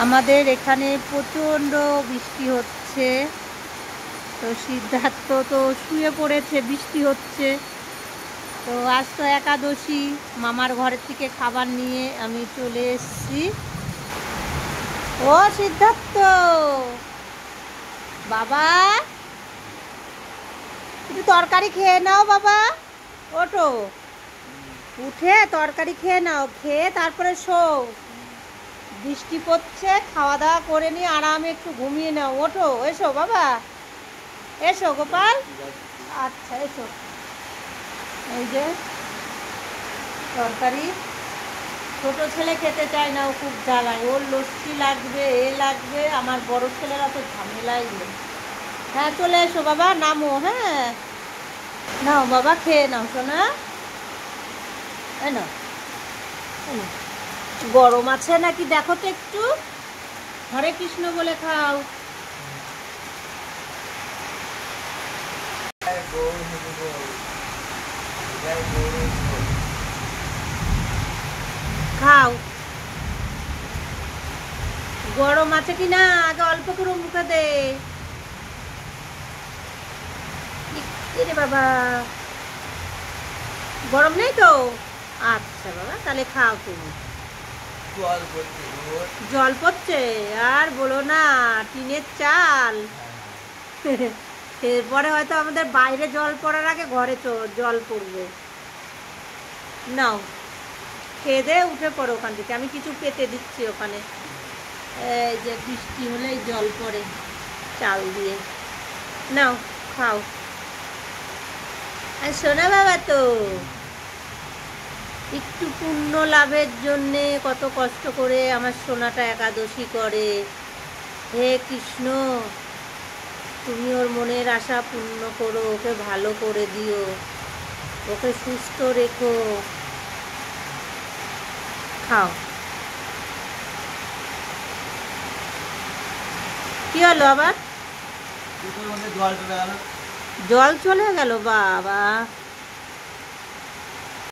আমাদের এখানে প্রচণ্ড বৃষ্টি হচ্ছে। তো সিদ্ধার্থ তো শুয়ে পড়েছে, বৃষ্টি হচ্ছে। তো আজ তো একাদশী, মামার ঘরের থেকে খাবার নিয়ে আমি চলে এসেছি। ও সিদ্ধার্থ বাবা, একটু তরকারি খেয়ে নাও বাবা। ওঠো, উঠে তরকারি খেয়ে নাও, খেয়ে তারপরে শো। বৃষ্টি পড়ছে, খাওয়া দাওয়া করে নিয়ে আরামে একটু ঘুমিয়ে নাও। ওঠো, এসো বাবা, এসো গোপাল। আচ্ছা এসো। এই যে তরকারি, ছোট ছেলে খেতে চায় না, ও খুব জ্বালায়, ওর লস্যি লাগবে, এ লাগবে। আমার বড় ছেলেরা তো ঝামেলাই নেই। হ্যাঁ চলে এসো বাবা, নামো। হ্যাঁ নাও বাবা, খেয়ে নাও শোনা। নাও, গরম আছে নাকি দেখো তো একটু। হরে কৃষ্ণ বলে খাও। খাও, গরম আছে কি না আগে অল্প করে মুখে দে। রে বাবা, গরম নেই তো? আচ্ছা বাবা, তাহলে খাও তুমি। জল পড়ছে আর বলো না, টিনের চাল। এরপরে হয়তো আমাদের বাইরে জল পড়ার আগে ঘরে জল পড়বে। নাও খেয়ে দে, উঠে পড়ো ওখান থেকে, আমি কিছু পেতে দিচ্ছি ওখানে। এই যে বৃষ্টি হলেই জল পড়ে চাল দিয়ে। নাও খাও। আর শোনা বাবা, তো একটু পুণ্য লাভের জন্যে কত কষ্ট করে আমার সোনাটা একাদশী করে। হে কৃষ্ণ, তুমি ওর মনের আশা পূর্ণ করো, ওকে ভালো করে দিও, ওকে সুস্থ রেখো। খাও। কি হলো আবার? জল চলে গেল বাবা।